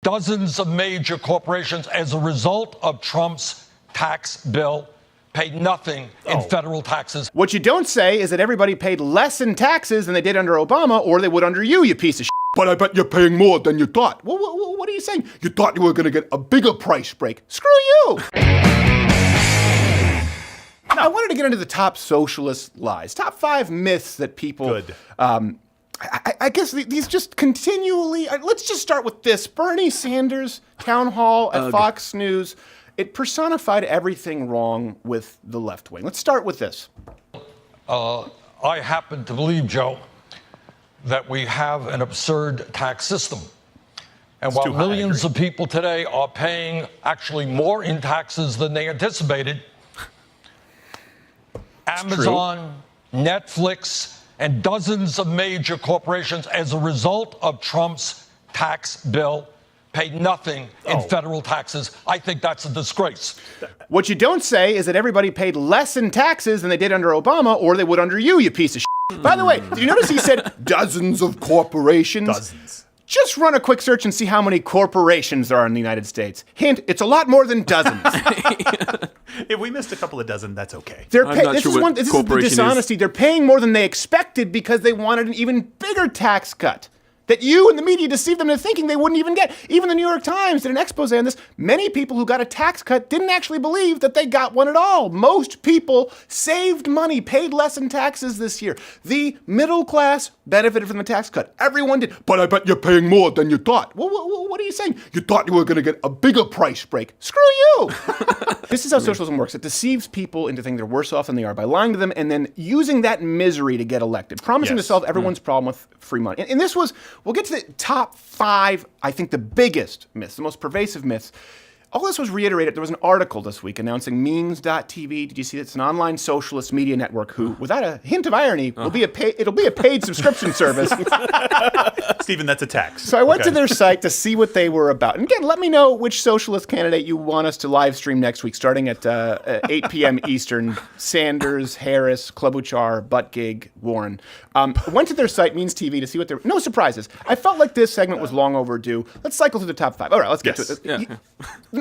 Dozens of major corporations, as a result of Trump's tax bill, paid nothing in federal taxes. What you don't say is that everybody paid less in taxes than they did under Obama or they would under you piece of shit. But I bet you're paying more than you thought. Well, what are you saying? You thought you were going to get a bigger price break. Screw you. Now, I wanted to get into the top socialist lies, top 5 myths that people... Good. I guess these just continually... Let's just start with this. Bernie Sanders town hall at Fox News. It personified everything wrong with the left wing. Let's start with this. I happen to believe, Joe, that we have an absurd tax system. And while millions of people today are paying actually more in taxes than they anticipated, Amazon, Netflix, and dozens of major corporations, as a result of Trump's tax bill, paid nothing in federal taxes. I think that's a disgrace. What you don't say is that everybody paid less in taxes than they did under Obama or they would under you piece of shit. By the way, did you notice he said dozens of corporations? Dozens. Just run a quick search and see how many corporations there are in the United States. Hint, it's a lot more than dozens. If we missed a couple of dozen, that's okay. This is the dishonesty. They're paying more than they expected because they wanted an even bigger tax cut that you and the media deceived them into thinking they wouldn't even get. Even the New York Times did an expose on this. Many people who got a tax cut didn't actually believe that they got one at all. Most people saved money, paid less in taxes this year. The middle class benefited from the tax cut. Everyone did. But I bet you're paying more than you thought. Well, what are you saying? You thought you were going to get a bigger price break. Screw you. This is how socialism works. It deceives people into thinking they're worse off than they are by lying to them and then using that misery to get elected, promising to solve everyone's problem with free money. And this was... We'll get to the top 5, I think the biggest myths, the most pervasive myths. All this was reiterated. There was an article this week announcing memes.tv. Did you see that? It's an online socialist media network who, without a hint of irony, it'll be a paid subscription service. Stephen, that's a tax. So I went to their site to see what they were about. And again, let me know which socialist candidate you want us to live stream next week, starting at 8 p.m. Eastern. Sanders, Harris, Klobuchar, Buttigieg, Warren. Went to their site, Means TV, to see what they're... No surprises. I felt like this segment was long overdue. Let's cycle through the top 5. All right, let's get to it. Yeah.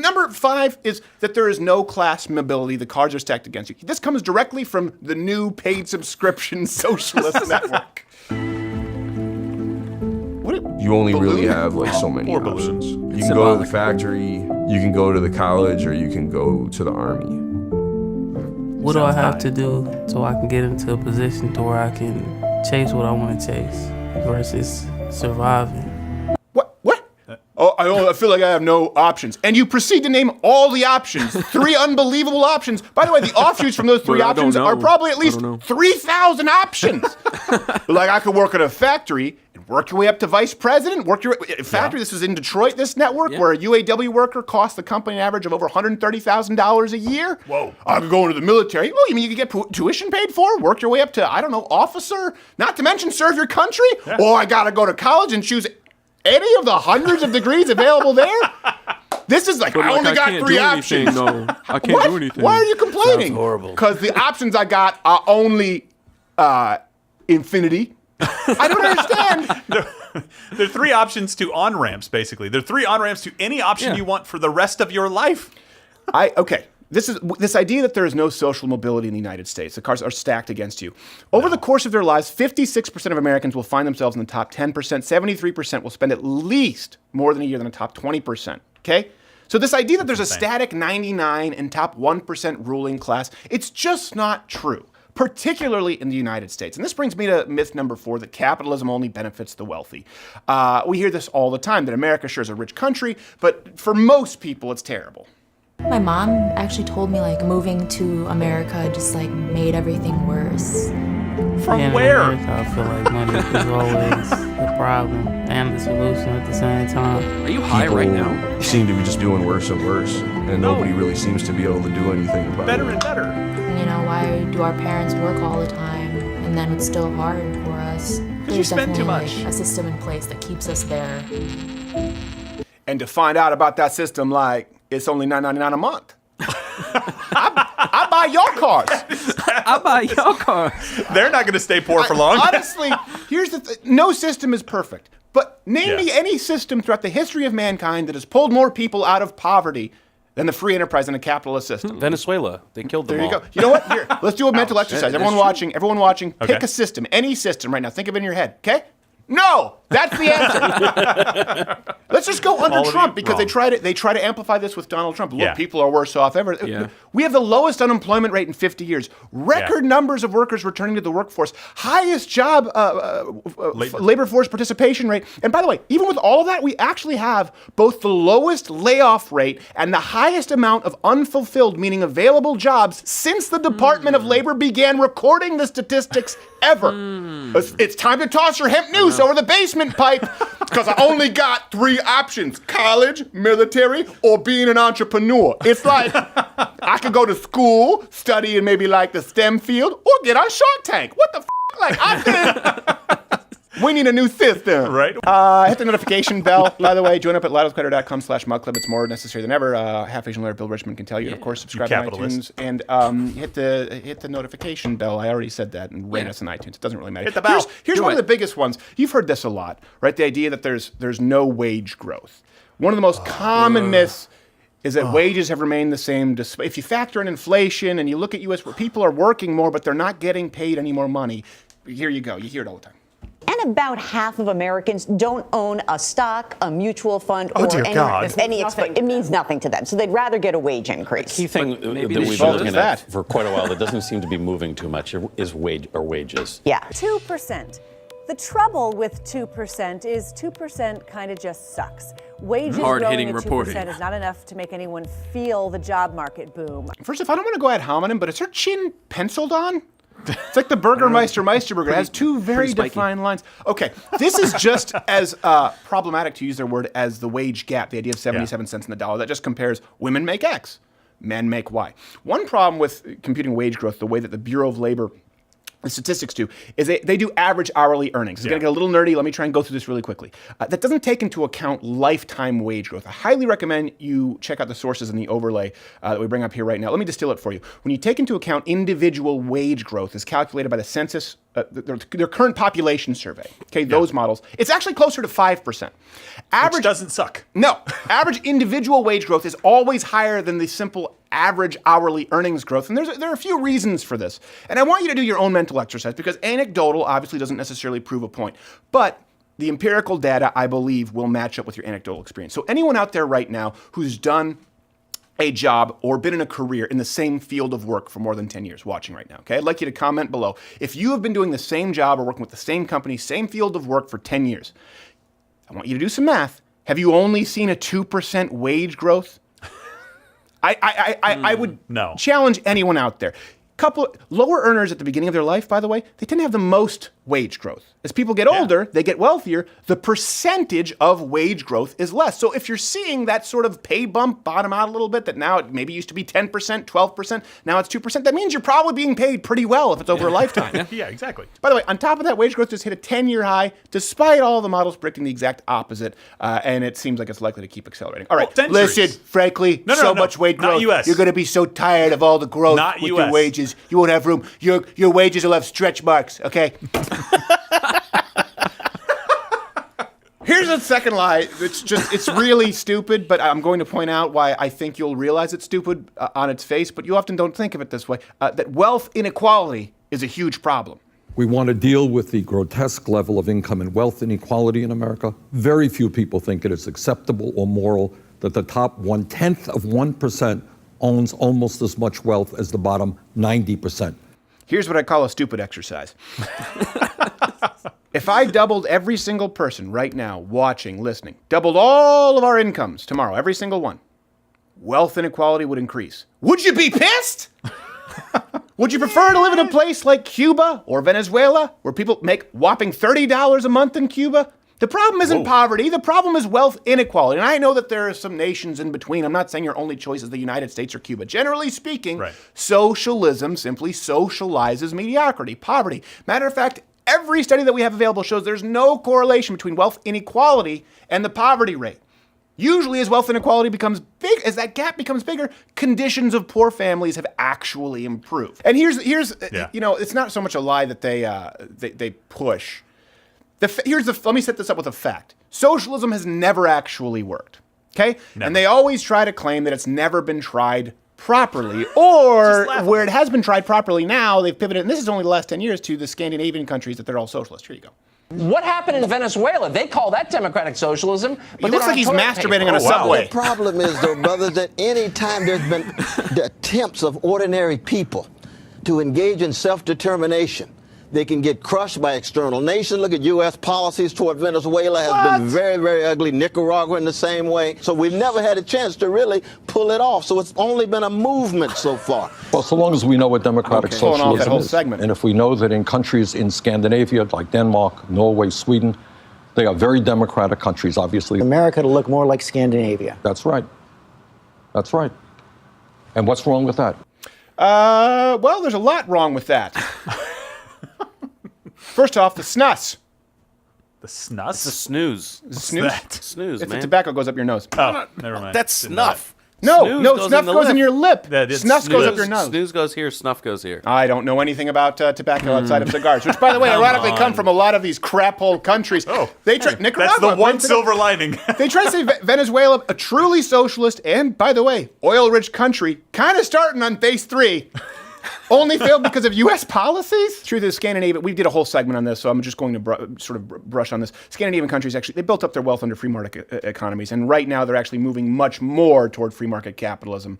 Number 5 is that there is no class mobility. The cards are stacked against you. This comes directly from the new paid subscription socialist network. You only really have like so many options. You can go to the factory, you can go to the college, or you can go to the army. What do I have to do so I can get into a position to where I can chase what I want to chase versus surviving? What? Oh, I feel like I have no options. And you proceed to name all the options. 3 unbelievable options. By the way, the offshoots from those 3 options are probably at least 3,000 options. Like I could work at a factory and work your way up to vice president, factory. This was in Detroit, this network, where a UAW worker cost the company an average of over $130,000 a year. Whoa. I could go into the military. Well, you mean you could get tuition paid for, work your way up to, I don't know, officer, not to mention serve your country? Yeah. Or I got to go to college and choose any of the hundreds of degrees available there? This is like, I only got 3 options. No, I can't do anything. Why are you complaining? Sounds horrible. Because the options I got are only infinity. I don't understand. There are 3 options to on-ramps, basically. There are 3 on-ramps to any option you want for the rest of your life. Okay. This idea that there is no social mobility in the United States. The cards are stacked against you. Over the course of their lives, 56% of Americans will find themselves in the top 10%. 73% will spend at least more than a year in the top 20%. Okay? So this idea that there's a static 99 and top 1% ruling class, it's just not true, particularly in the United States. And this brings me to myth number 4, that capitalism only benefits the wealthy. We hear this all the time, that America sure is a rich country, but for most people, it's terrible. My mom actually told me, like, moving to America just, like, made everything worse. From where? In America, I feel like money is always the problem and the solution at the same time. Are you high right now? Seem to be just doing worse and worse, and nobody really seems to be able to do anything about it. Better and better. You know, why do our parents work all the time and then it's still hard for us? Because you spend too much. Like, a system in place that keeps us there. And to find out about that system, like, it's only $9.99 a month. I buy your cars. I buy your cars. They're not going to stay poor for long. Honestly, here's the thing. No system is perfect. But name me any system throughout the history of mankind that has pulled more people out of poverty than the free enterprise and a capitalist system. Venezuela. They killed them all. There you go. You know what? Here, let's do a mental exercise. Everyone watching, Okay. pick a system, any system right now. Think of it in your head, okay? No, that's the answer. Let's just go under Trump because they try to amplify this with Donald Trump. Look, people are worse off ever. Yeah. We have the lowest unemployment rate in 50 years. Record numbers of workers returning to the workforce. Highest job labor force participation rate. And by the way, even with all of that, we actually have both the lowest layoff rate and the highest amount of unfulfilled, meaning available jobs, since the Department of Labor began recording the statistics ever. It's time to toss your hemp noose over the basement pipe because I only got 3 options: college, military, or being an entrepreneur. It's like I could go to school, study in maybe like the STEM field, or get on Shark Tank. What the f? Like, we need a new system. Right. Hit the notification bell, by the way. Join up at loudequator.com/mugclub. It's more necessary than ever. Half Asian lawyer Bill Richmond can tell you. And of course, subscribe to capitalist. iTunes. And hit the notification bell. I already said that. And rate us on iTunes. It doesn't really matter. Hit the bell. Here's one of the biggest ones. You've heard this a lot, right? The idea that there's no wage growth. One of the most common myths is that wages have remained the same. If you factor in inflation and you look at U.S. where people are working more, but they're not getting paid any more money, here you go. You hear it all the time. And about half of Americans don't own a stock, a mutual fund, or any it means nothing to them. So they'd rather get a wage increase. Key thing that we've been looking at for quite a while that doesn't seem to be moving too much is wages. Yeah. 2%. The trouble with 2% is 2% kind of just sucks. Wages growing at 2% is not enough to make anyone feel the job market boom. First off, I don't want to go ad hominem, but is her chin penciled on? It's like the Burgermeister Meisterburger. It has 2 very defined lines. Okay, this is just as problematic, to use their word, as the wage gap, the idea of 77 cents in the dollar. That just compares women make X, men make Y. One problem with computing wage growth, the way that the Bureau of Labor, the statistics do, is they do average hourly earnings. It's going to get a little nerdy. Let me try and go through this really quickly. That doesn't take into account lifetime wage growth. I highly recommend you check out the sources in the overlay that we bring up here right now. Let me distill it for you. When you take into account individual wage growth as calculated by the census, their current population survey, those models, it's actually closer to 5%. Which doesn't suck. No. Average individual wage growth is always higher than the simple average hourly earnings growth. And there are a few reasons for this. And I want you to do your own mental exercise because anecdotal obviously doesn't necessarily prove a point. But the empirical data, I believe, will match up with your anecdotal experience. So anyone out there right now who's done a job or been in a career in the same field of work for more than 10 years watching right now, okay? I'd like you to comment below. If you have been doing the same job or working with the same company, same field of work for 10 years, I want you to do some math. Have you only seen a 2% wage growth? I would challenge anyone out there. Couple lower earners at the beginning of their life, by the way, they tend to have the most wage growth. As people get older, they get wealthier, the percentage of wage growth is less. So if you're seeing that sort of pay bump bottom out a little bit, that now it maybe used to be 10%, 12%, now it's 2%, that means you're probably being paid pretty well if it's over a lifetime. Yeah, exactly. By the way, on top of that, wage growth just hit a 10-year high, despite all the models predicting the exact opposite, and it seems like it's likely to keep accelerating. All right, listen, frankly, much wage growth. US. You're going to be so tired of all the growth with your wages. You won't have room. Your wages will have stretch marks, okay? Here's a second lie. It's really stupid, but I'm going to point out why I think you'll realize it's stupid on its face, but you often don't think of it this way. That wealth inequality is a huge problem. We want to deal with the grotesque level of income and wealth inequality in America. Very few people think it is acceptable or moral that the top 0.1% owns almost as much wealth as the bottom 90%. Here's what I call a stupid exercise. If I doubled every single person right now, watching, listening, doubled all of our incomes tomorrow, every single one, wealth inequality would increase. Would you be pissed? Would you prefer to live in a place like Cuba or Venezuela, where people make whopping $30 a month in Cuba? The problem isn't poverty. The problem is wealth inequality. And I know that there are some nations in between. I'm not saying your only choice is the United States or Cuba. Generally speaking, socialism simply socializes mediocrity, poverty. Matter of fact, every study that we have available shows there's no correlation between wealth inequality and the poverty rate. Usually as wealth inequality becomes big, as that gap becomes bigger, conditions of poor families have actually improved. And here's you know, it's not so much a lie that they push. Let me set this up with a fact. Socialism has never actually worked. Okay? Never. And they always try to claim that it's never been tried properly, or where it has been tried properly now, they've pivoted, and this is only the last 10 years, to the Scandinavian countries that they're all socialist. Here you go. What happened in Venezuela? They call that democratic socialism. But he looks like he's masturbating on a subway. The problem is, though, brothers, that any time there's been the attempts of ordinary people to engage in self-determination, they can get crushed by external nations. Look at U.S. policies toward Venezuela has been very, very ugly. Nicaragua in the same way. So we've never had a chance to really pull it off. So it's only been a movement so far. Well, so long as we know what democratic socialism is, segment. and if we know that in countries in Scandinavia, like Denmark, Norway, Sweden, they are very democratic countries, obviously. America to look more like Scandinavia. That's right. That's right. And what's wrong with that? Well, there's a lot wrong with that. First off, the snus. The snus? It's a snooze. Snooze? Snooze, if man. the tobacco goes up your nose. Oh, never mind. That's snuff. No, snuff goes in your lip. Snus goes up your nose. Snooze goes here, snuff goes here. I don't know anything about tobacco outside of cigars, which, by the way, ironically come from a lot of these crap-hole countries. They try Nicaragua. That's the one silver lining. They try to say Venezuela, a truly socialist, and, by the way, oil-rich country, kind of starting on base 3. Only failed because of U.S. policies? Truth is, Scandinavia, we did a whole segment on this, so I'm just going to sort of brush on this. Scandinavian countries, actually, they built up their wealth under free market economies, and right now they're actually moving much more toward free market capitalism,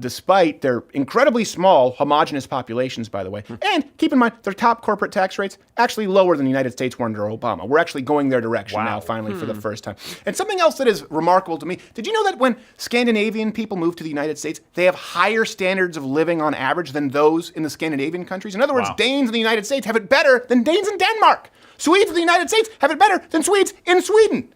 despite their incredibly small, homogenous populations, by the way. And keep in mind, their top corporate tax rates actually lower than the United States were under Obama. We're actually going their direction now, finally, for the first time. And something else that is remarkable to me, did you know that when Scandinavian people move to the United States, they have higher standards of living on average than those in the Scandinavian countries? In other words, Danes in the United States have it better than Danes in Denmark. Swedes in the United States have it better than Swedes in Sweden.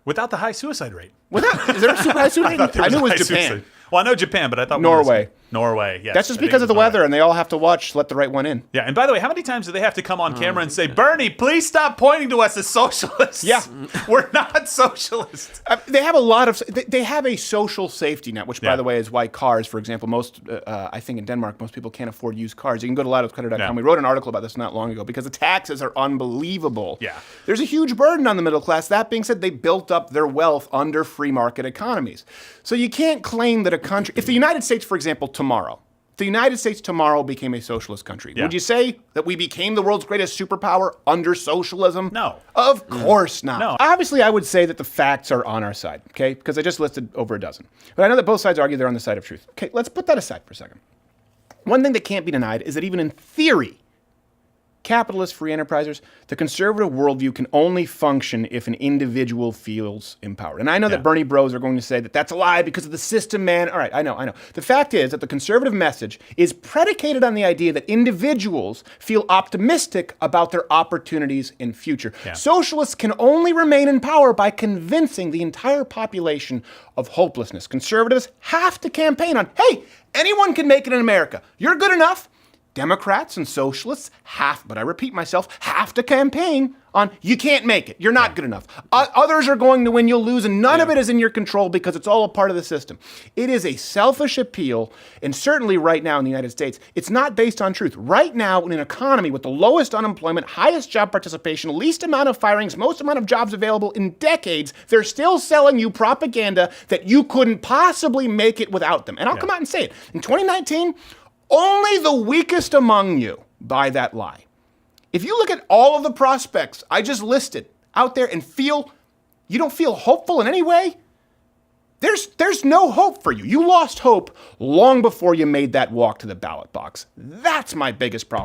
Without the high suicide rate. Is there a super high suicide rate? I knew it was Japan. Suicide. Well, I know Japan, but I thought Norway. Norway, yes. That's just because of the weather, and they all have to watch Let the Right One In. Yeah, and by the way, how many times do they have to come on camera and say, Bernie, please stop pointing to us as socialists? Yeah. We're not socialists. They have a lot of, they have a social safety net, which, by the way, is why cars, for example, I think in Denmark, most people can't afford used cars. You can go to ladoscredit.com. Yeah. We wrote an article about this not long ago because the taxes are unbelievable. Yeah. There's a huge burden on the middle class. That being said, they built up their wealth under free market economies. So you can't claim that a country, if the United States, for example, tomorrow became a socialist country, would you say that we became the world's greatest superpower under socialism? No. Of course not. No. Obviously, I would say that the facts are on our side, okay? Because I just listed over a dozen. But I know that both sides argue they're on the side of truth. Okay, let's put that aside for a second. One thing that can't be denied is that even in theory, capitalist free enterprisers, the conservative worldview can only function if an individual feels empowered. And I know that Bernie bros are going to say that that's a lie because of the system, man. All right, I know. The fact is that the conservative message is predicated on the idea that individuals feel optimistic about their opportunities in future. Yeah. Socialists can only remain in power by convincing the entire population of hopelessness. Conservatives have to campaign on, hey, anyone can make it in America. You're good enough. Democrats and socialists but I repeat myself, have to campaign on, you can't make it. You're not good enough. Others are going to win, you'll lose, and none of it is in your control because it's all a part of the system. It is a selfish appeal, and certainly right now in the United States, it's not based on truth. Right now, in an economy with the lowest unemployment, highest job participation, least amount of firings, most amount of jobs available in decades, they're still selling you propaganda that you couldn't possibly make it without them. And I'll come out and say it. In 2019, only the weakest among you buy that lie. If you look at all of the prospects I just listed out there and you don't feel hopeful in any way, there's no hope for you. You lost hope long before you made that walk to the ballot box. That's my biggest problem.